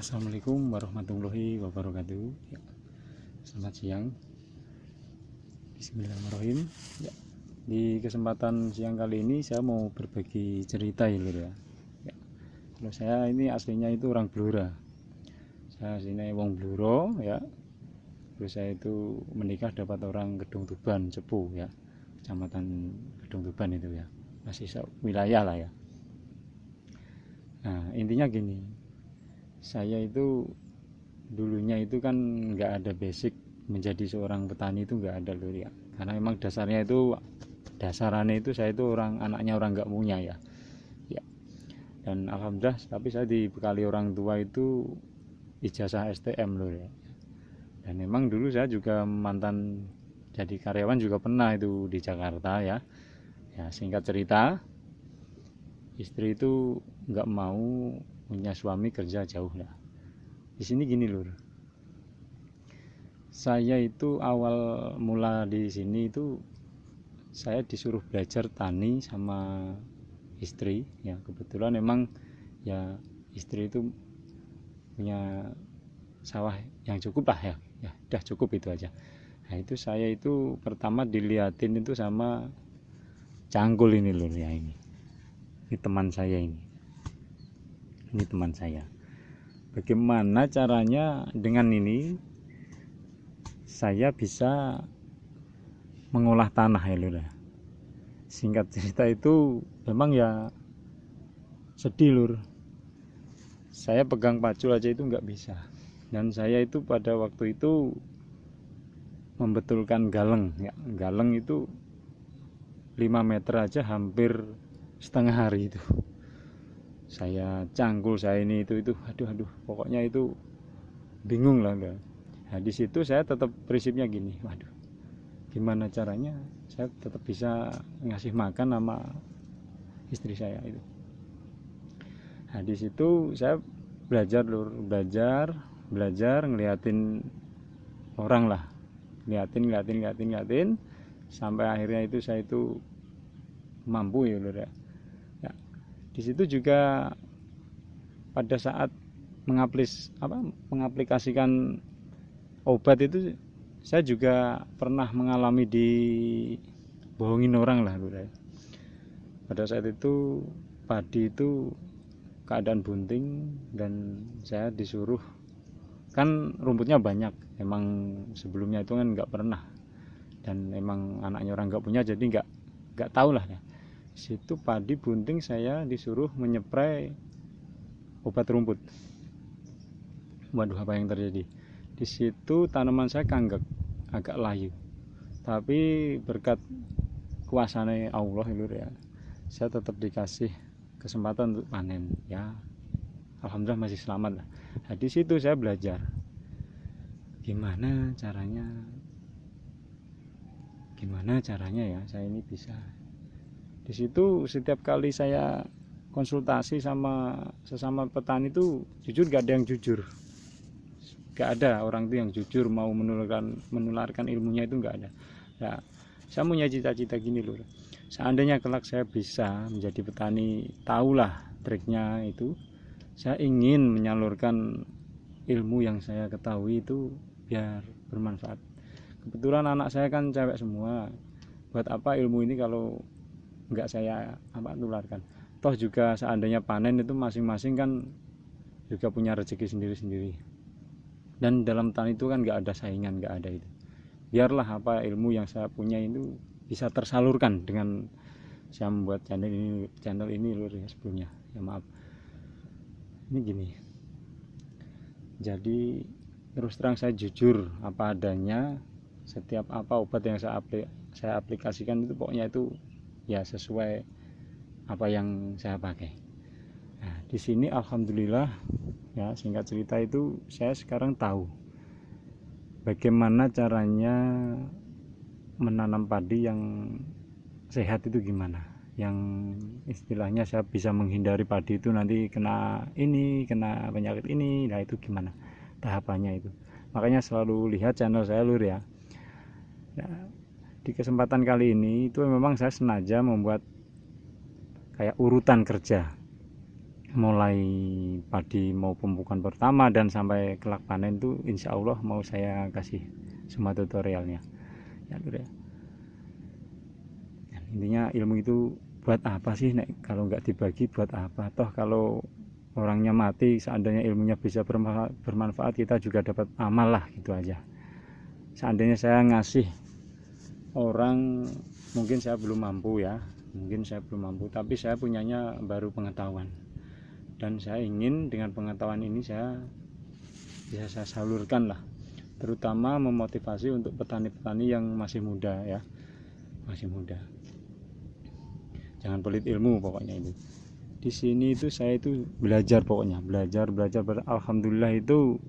Assalamualaikum warahmatullahi wabarakatuh. Ya, selamat siang. Bismillahirrahmanirrahim. Ya, di kesempatan siang kali ini saya mau berbagi cerita ya, lur ya. Ya, kalau saya ini aslinya itu orang Blora. Saya aslinya wong Blora ya. Terus saya itu menikah dapat orang Gedung Tuban, Cepu ya. Kecamatan Gedung Tuban itu ya. Masih wilayah lah ya. Nah, intinya gini. Saya itu dulunya itu kan nggak ada basic menjadi seorang petani, itu nggak ada lur ya, karena memang dasarannya itu saya itu anaknya orang nggak punya ya. Dan alhamdulillah tapi saya dibekali orang tua itu ijazah STM lur ya. Dan memang dulu saya juga mantan jadi karyawan juga pernah itu di Jakarta ya. Singkat cerita, istri itu nggak mau punya suami kerja jauh lah. Di sini gini lur, saya itu awal mula di sini itu saya disuruh belajar tani sama istri ya. Kebetulan memang ya istri itu punya sawah yang cukup lah ya udah cukup itu aja. Nah itu saya itu pertama diliatin itu sama Cangkul ini lur ya. Ini teman saya, ini teman saya. Bagaimana caranya dengan ini saya bisa mengolah tanah ya lur. Singkat cerita itu memang ya sedih lur. Saya pegang pacul aja itu nggak bisa. Dan saya itu pada waktu itu membetulkan galeng ya. Galeng itu 5 meter aja hampir setengah hari itu. Saya cangkul, saya ini itu aduh pokoknya itu bingung lah. Nah di situ saya tetap prinsipnya gini, waduh gimana caranya saya tetap bisa ngasih makan sama istri saya itu. Nah di situ saya belajar lur, belajar ngeliatin orang lah, ngeliatin sampai akhirnya itu saya itu mampu ya lur ya. Di situ juga pada saat mengaplikasikan obat itu saya juga pernah mengalami dibohongin orang lah lur. Pada saat itu padi itu keadaan bunting dan saya disuruh, kan rumputnya banyak, emang sebelumnya itu kan nggak pernah dan emang anaknya orang nggak punya, jadi nggak tahu lah ya. Situ padi bunting saya disuruh menyeprai obat rumput. Waduh apa yang terjadi di situ, tanaman saya kanggek agak layu, tapi berkat kuasanya Allah lur ya, saya tetap dikasih kesempatan untuk panen ya. Alhamdulillah masih selamat lah. Nah, di situ saya belajar gimana caranya ya saya ini bisa. Di situ setiap kali saya konsultasi sama sesama petani itu jujur gak ada yang jujur, gak ada orang itu yang jujur mau menularkan ilmunya, itu gak ada. Nah, saya punya cita-cita gini loh, seandainya kelak saya bisa menjadi petani, tahulah triknya itu, saya ingin menyalurkan ilmu yang saya ketahui itu biar bermanfaat. Kebetulan anak saya kan cewek semua, buat apa ilmu ini kalau nggak saya tularkan. Toh juga seandainya panen itu masing-masing kan juga punya rezeki sendiri-sendiri, dan dalam tani itu kan nggak ada saingan, nggak ada itu. Biarlah apa ilmu yang saya punya itu bisa tersalurkan dengan saya membuat channel ini lur ya. Sebelumnya ya maaf, ini gini, jadi terus terang saya jujur apa adanya. Setiap obat yang saya aplikasikan itu pokoknya itu ya sesuai apa yang saya pakai. Nah, di sini alhamdulillah ya, singkat cerita itu saya sekarang tahu bagaimana caranya menanam padi yang sehat itu gimana. Yang istilahnya saya bisa menghindari padi itu nanti kena penyakit ini. Nah, itu gimana tahapannya itu. Makanya selalu lihat channel saya lur ya. Nah, di kesempatan kali ini itu memang saya sengaja membuat kayak urutan kerja. mulai padi mau pemupukan pertama dan sampai kelak panen itu insya Allah mau saya kasih semua tutorialnya ya Lur ya. Intinya ilmu itu buat apa sih kalau nggak dibagi buat apa, toh kalau orangnya mati seandainya ilmunya bisa bermanfaat kita juga dapat amal lah, gitu aja. Seandainya saya ngasih orang, mungkin saya belum mampu ya, tapi saya punyanya baru pengetahuan, dan saya ingin dengan pengetahuan ini saya bisa saya salurkan lah, terutama memotivasi untuk petani-petani yang masih muda ya, masih muda. Jangan pelit ilmu pokoknya itu. Di sini itu saya itu belajar pokoknya, belajar. Alhamdulillah itu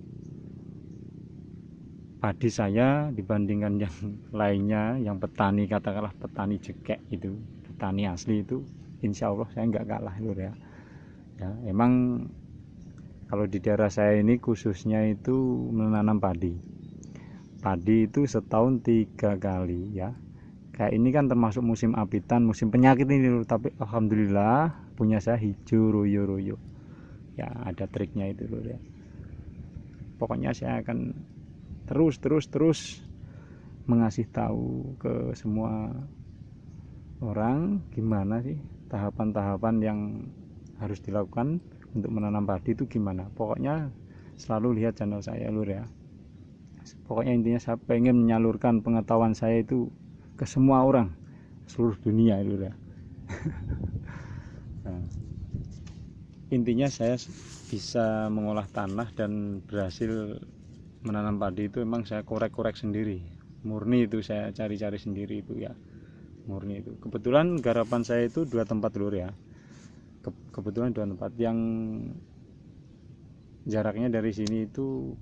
padi saya dibandingkan yang lainnya, yang petani katakanlah petani jekek itu, petani asli itu, insya Allah saya nggak kalah Lur ya. Ya, emang kalau di daerah saya ini khususnya itu menanam padi. Padi itu setahun 3 kali ya. Kayak ini kan termasuk musim apitan, musim penyakit ini Lur, tapi alhamdulillah punya saya hijau royo-royo. Ya ada triknya itu Lur ya. Pokoknya saya akan terus mengasih tahu ke semua orang gimana sih tahapan-tahapan yang harus dilakukan untuk menanam padi itu gimana. Pokoknya selalu lihat channel saya Lur ya. Pokoknya intinya saya pengen menyalurkan pengetahuan saya itu ke semua orang seluruh dunia Lur ya. Nah, intinya saya bisa mengolah tanah dan berhasil menanam padi itu emang saya korek-korek sendiri, murni itu saya cari-cari sendiri itu ya, murni itu. Kebetulan garapan saya itu 2 tempat Lur ya, kebetulan 2 tempat yang jaraknya dari sini itu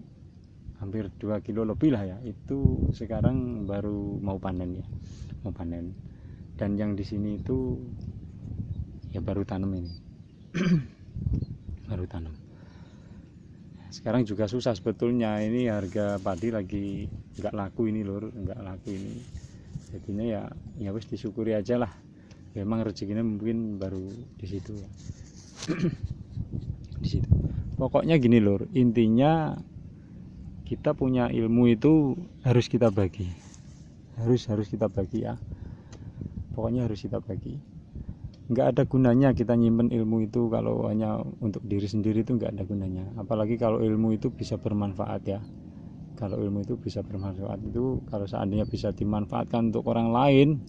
hampir 2 kilo lebih lah ya, itu sekarang baru mau panen ya, mau panen. Dan yang di sini itu ya baru tanam ini baru tanam. Sekarang juga susah sebetulnya, ini harga padi lagi nggak laku ini Lur, nggak laku ini. Jadinya ya wis disyukuri aja lah. Memang rezekinya mungkin baru di situ ya. Di situ. Pokoknya gini Lur, intinya kita punya ilmu itu harus kita bagi. Harus kita bagi ya. Pokoknya harus kita bagi. Nggak ada gunanya kita nyimpen ilmu itu kalau hanya untuk diri sendiri, itu nggak ada gunanya. Apalagi kalau ilmu itu bisa bermanfaat ya. Kalau ilmu itu bisa bermanfaat itu, kalau seandainya bisa dimanfaatkan untuk orang lain,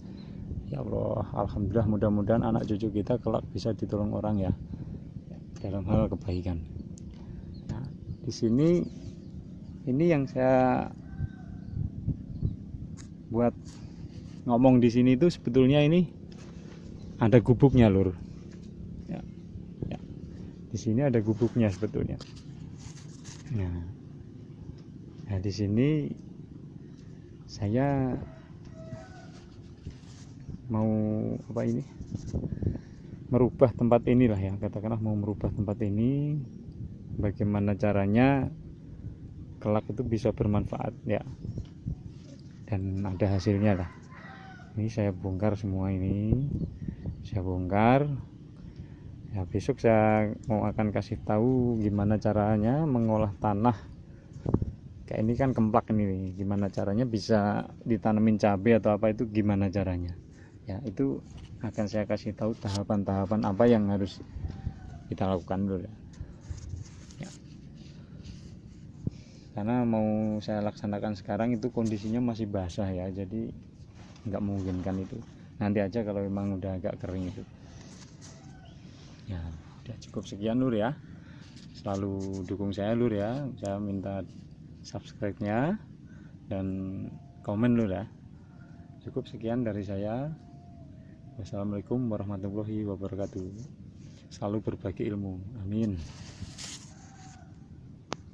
ya Allah, alhamdulillah, mudah-mudahan anak cucu kita kelak bisa ditolong orang ya, dalam hal kebaikan. Nah, di sini ini yang saya buat ngomong di sini itu sebetulnya ini ada gubuknya Lur ya, ya. Di sini ada gubuknya sebetulnya. Nah di sini saya mau apa ini, merubah tempat inilah ya, katakanlah mau merubah tempat ini. Bagaimana caranya kelak itu bisa bermanfaat ya, dan ada hasilnya lah. Ini saya bongkar semua, ini saya bongkar ya. Besok saya mau akan kasih tahu gimana caranya mengolah tanah kayak ini kan kemplak ini, gimana caranya bisa ditanemin cabai atau apa, itu gimana caranya ya. Itu akan saya kasih tahu tahapan-tahapan apa yang harus kita lakukan dulu ya. Karena mau saya laksanakan sekarang itu kondisinya masih basah ya, jadi nggak memungkinkan itu. Nanti aja kalau memang udah agak kering itu ya. Udah cukup sekian Lur ya, selalu dukung saya Lur ya. Saya minta subscribe-nya dan komen Lur ya. Cukup sekian dari saya. Wassalamualaikum warahmatullahi wabarakatuh. Selalu berbagi ilmu, amin.